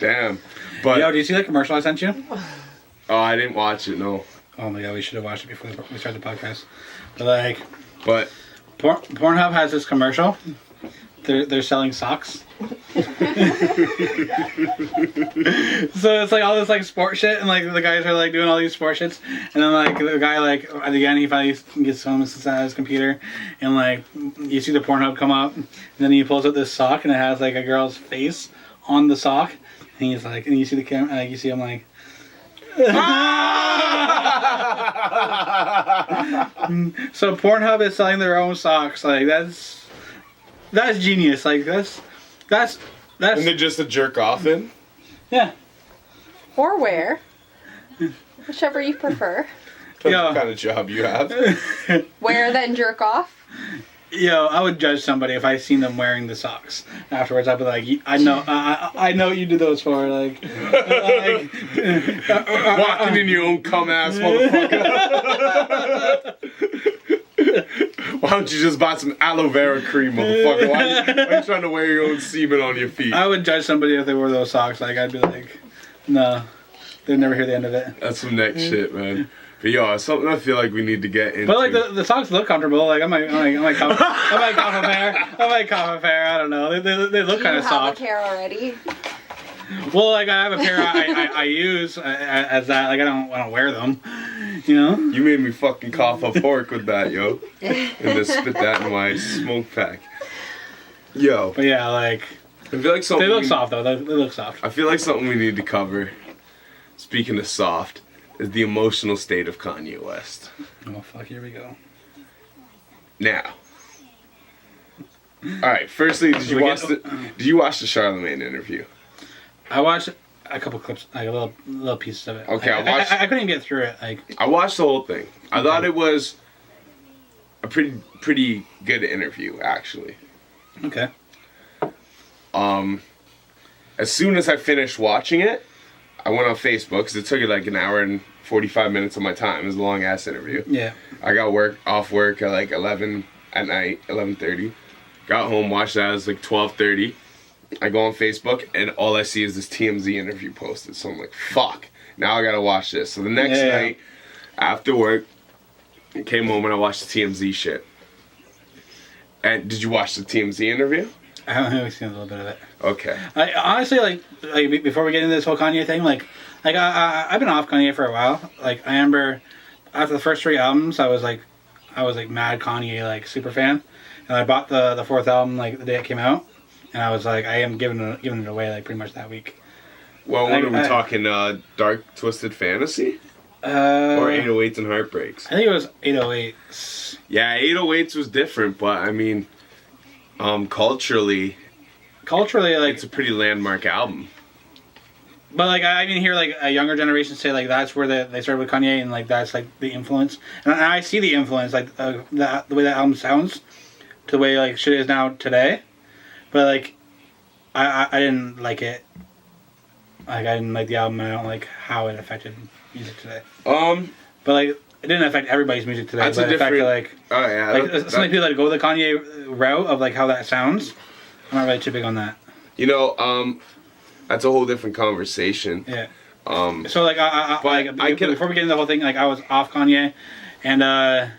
Damn. But Yo, do you see that commercial I sent you? oh, I didn't watch it. No. Oh my god, we should have watched it before we started the podcast. But like, But Pornhub has this commercial. They're selling socks. So it's like all this like sport shit, and like the guys are like doing all these sport shits, and then like the guy like at the end he finally gets home and sits at his computer, and like you see the Pornhub come up, and then he pulls out this sock and it has like a girl's face on the sock, and he's like, and you see the camera, and like, you see him like. So Pornhub is selling their own socks. Like that's genius. Like that's and they're just a jerk off in. yeah. Or wear. Whichever you prefer. That's the kind of job you have. Wear then jerk off. Yo, I would judge somebody if I seen them wearing the socks afterwards. I'd be like, I know what you do those for. Like Walking in your own cum ass motherfucker. Why don't you just buy some aloe vera cream, motherfucker? Why are you trying to wear your own semen on your feet? I would judge somebody if they wore those socks. Like I'd be like, no, they'd never hear the end of it. That's some next shit, man. But yo, it's something I feel like we need to get into. But like the socks look comfortable. Like I might cop a pair. I might cop a pair. I don't know. They look kind of soft. Do you have a pair already? Well, like I have a pair I use as that. Like I don't wear them. You know. You made me fucking cough up pork with that, yo, and then spit that in my smoke pack. Yo. But yeah, like I feel like something. they look soft though. They look soft. I feel like something we need to cover. Speaking of soft. Is the emotional state of Kanye West. Oh fuck! Here we go. Now, all right. Firstly, did you watch the Charlemagne interview? I watched a couple clips, like a little pieces of it. Okay, I couldn't even get through it. Like I watched the whole thing. I thought it was a pretty good interview, actually. Okay. As soon as I finished watching it, I went on Facebook because it took it like an hour and 45 minutes of my time. It was a long ass interview. Yeah. I got off work at like 11 at night, 11:30. Got home, watched that. It was like 12:30. I go on Facebook and all I see is this TMZ interview posted. So I'm like, fuck. Now I gotta watch this. So the next night after work, I came home and I watched the TMZ shit. And did you watch the TMZ interview? I've only seen a little bit of it. Okay. I honestly like before we get into this whole Kanye thing, like I've been off Kanye for a while. Like I remember after the first 3 albums, I was like mad Kanye like super fan, and I bought the 4th album like the day it came out, and I was like I am giving it away like pretty much that week. Well, what are we talking? Dark Twisted Fantasy? Or 808s and Heartbreaks? I think it was 808s. Yeah, 808s was different, but I mean, culturally, like it's a pretty landmark album. But like I even hear like a younger generation say like that's where they started with Kanye and like that's like the influence, and I see the influence like the way that album sounds to the way like shit is now today. But like I didn't like it. Like I didn't like the album. And I don't like how it affected music today. But like it didn't affect everybody's music today. That's but a different. Like oh yeah. Like some people that go the Kanye route of like how that sounds. I'm not really too big on that. You know, that's a whole different conversation. Yeah. So like before we get into the whole thing, like I was off Kanye, and I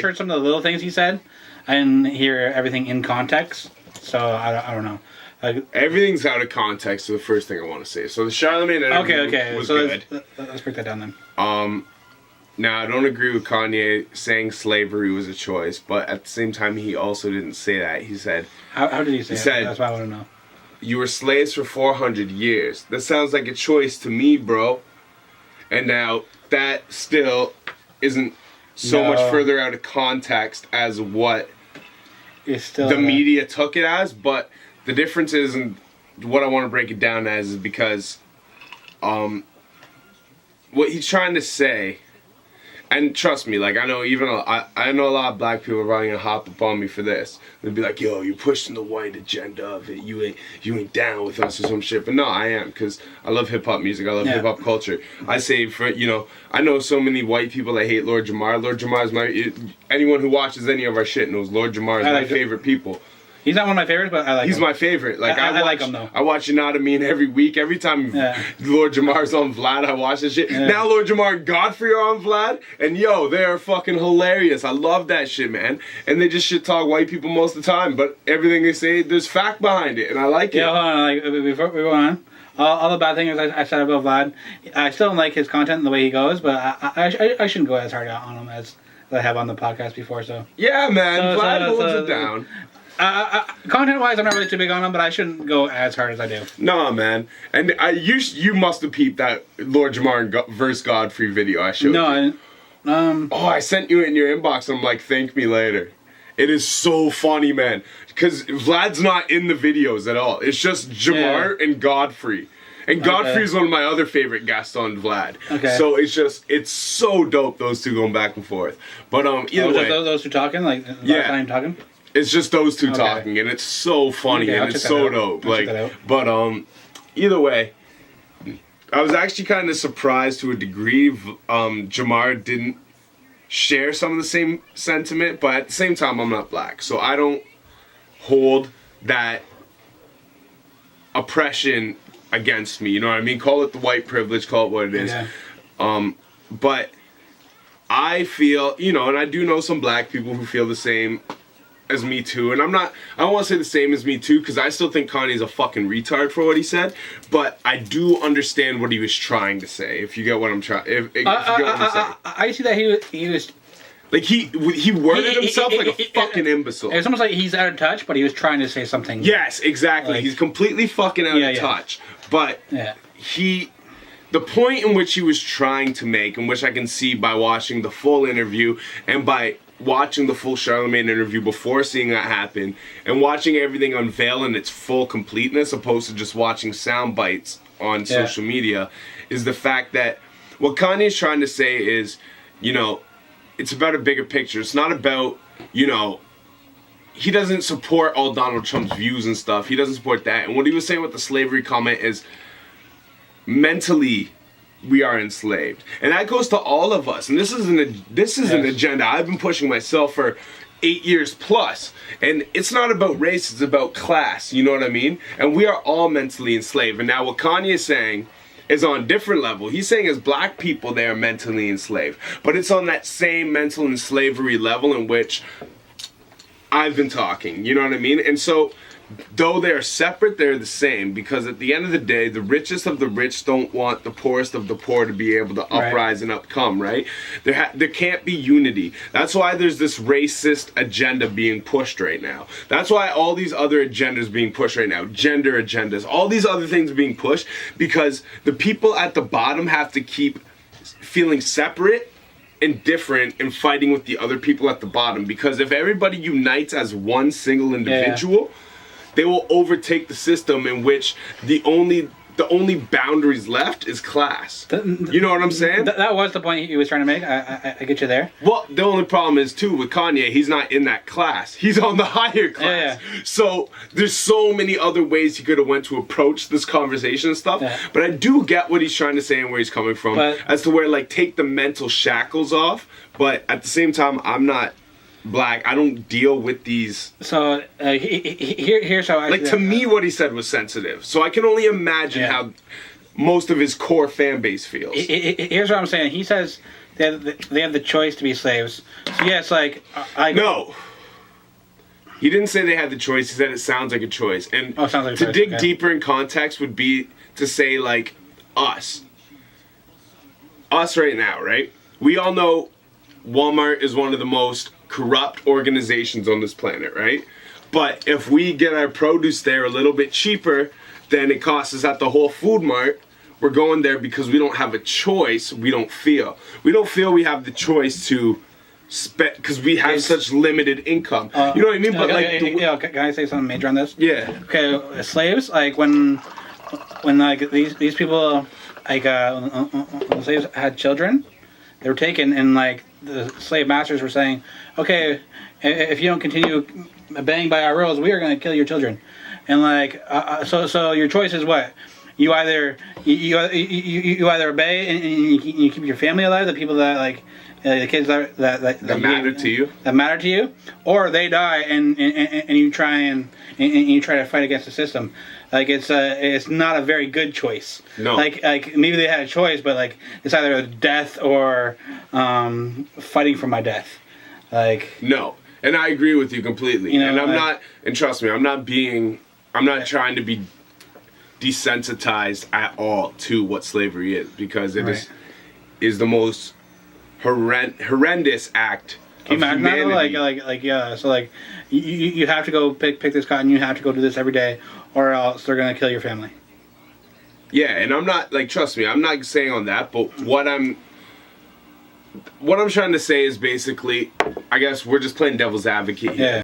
heard some of the little things he said. I didn't hear everything in context, so I don't know. Like, everything's out of context. So the first thing I want to say. So the Charlemagne interview was so good. Let's break that down then. Now I don't agree with Kanye saying slavery was a choice, but at the same time he also didn't say that. He said, "How did he say that? That's what I want to know." You were slaves for 400 years. That sounds like a choice to me, bro. And now that still isn't so much further out of context as what the media took it as, but the difference is, and what I want to break it down as, is because what he's trying to say, and trust me, like I know I know a lot of black people are probably gonna hop up on me for this. They'll be like, "Yo, you're pushing the white agenda of it. You ain't down with us or some shit." But no, I am, because I love hip hop music. I love hip hop culture. I say I know so many white people that hate Lord Jamar. Lord Jamar is anyone who watches any of our shit knows Lord Jamar is my favorite people. He's not one of my favorites, but I like him. He's my favorite. Like I like him though. I watch Anatomy every week. Every time Lord Jamar's on Vlad, I watch this shit. Yeah. Now Lord Jamar and Godfrey are on Vlad, and yo, they are fucking hilarious. I love that shit, man. And they just shit talk white people most of the time, but everything they say, there's fact behind it, and I like it. Yeah, hold on. Like before we go on, all the bad things I said about Vlad, I still don't like his content and the way he goes, but I shouldn't go as hard on him as I have on the podcast before. So Yeah, man, Vlad holds it down. Content-wise, I'm not really too big on him, but I shouldn't go as hard as I do. Nah, man. And you must have peeped that Lord Jamar and verse Godfrey video I showed you. No, I sent you it in your inbox, and I'm like, thank me later. It is so funny, man. Because Vlad's not in the videos at all. It's just Jamar and Godfrey. And Godfrey's one of my other favorite guests on Vlad. Okay. So it's so dope, those two going back and forth. But either way. Those two talking? Like, Yeah. not even talking? It's just those two talking, and it's so funny, Okay, and it's so dope. Like, but either way, I was actually kind of surprised to a degree. Jamar didn't share some of the same sentiment, but at the same time, I'm not black, so I don't hold that oppression against me. You know what I mean? Call it the white privilege, call it what it is. Yeah. But I feel, and I do know some black people who feel the same as me too, and I don't want to say the same as me too, because I still think Kanye's a fucking retard for what he said, but I do understand what he was trying to say, if you get what I'm trying, if you get what I'm saying. I see that he was like, he worded himself like a fucking imbecile. It's almost like he's out of touch, but he was trying to say something. Yes, exactly. Like, he's completely fucking out of touch, but the point in which he was trying to make, and which I can see by watching the full interview and by watching the full Charlemagne interview before seeing that happen, and watching everything unveil in its full completeness, opposed to just watching sound bites on social media, is the fact that what Kanye's trying to say is, it's about a bigger picture. It's not about, he doesn't support all Donald Trump's views and stuff. He doesn't support that. And what he was saying with the slavery comment is, mentally, we are enslaved, and that goes to all of us. And this is an agenda I've been pushing myself for 8 years plus. And it's not about race; it's about class. You know what I mean? And we are all mentally enslaved. And now, what Kanye is saying is on a different level. He's saying as black people, they are mentally enslaved, but it's on that same mental and slavery level in which I've been talking. You know what I mean? And so, though they're separate, they're the same, because at the end of the day, the richest of the rich don't want the poorest of the poor to be able to uprise and upcome, right? There can't be unity. That's why there's this racist agenda being pushed right now. That's why all these other agendas being pushed right now, gender agendas, all these other things being pushed, because the people at the bottom have to keep feeling separate and different and fighting with the other people at the bottom. Because if everybody unites as one single individual, they will overtake the system in which the only boundaries left is class. You know what I'm saying? That was the point he was trying to make. I get you there. Well, the only problem is too with Kanye, he's not in that class. He's on the higher class. Yeah. So there's so many other ways he could have went to approach this conversation and stuff. Yeah. But I do get what he's trying to say and where he's coming from, as to where, like, take the mental shackles off. But at the same time, I'm not black. I don't deal with these. So here's how I to me, what he said was sensitive. So I can only imagine how most of his core fan base feels. Here's what I'm saying. He says they have the choice to be slaves. So yes, no. He didn't say they had the choice. He said it sounds like a choice. And sounds like a to choice. dig deeper in context would be to say, like, us right now, right? We all know Walmart is one of the most corrupt organizations on this planet, right? But if we get our produce there a little bit cheaper than it costs us at the Whole Food Mart, we're going there because we don't have a choice. We don't feel we have the choice to spend, because we have such limited income. You know what I mean? But can I say something major on this? Yeah. Okay, slaves, like when like these people, like when slaves had children, they were taken, and like the slave masters were saying, okay, if you don't continue banging by our rules, we are going to kill your children. And like, so your choice is what? You either obey and you keep your family alive, the people that like the kids that matter to you. That matter to you, or they die and you try and you try to fight against the system. Like it's not a very good choice. No. Like maybe they had a choice, but like it's either death or fighting for my death. Like no, and I agree with you completely. You know, and I'm not, and trust me, I'm not trying to be desensitized at all to what slavery is, because it is the most horrendous act of humanity. Like yeah. So like you have to go pick this cotton. You have to go do this every day, or else they're gonna kill your family. Yeah, and I'm not like, trust me, I'm not saying on that, but what I'm trying to say is basically, I guess we're just playing devil's advocate here. Yeah.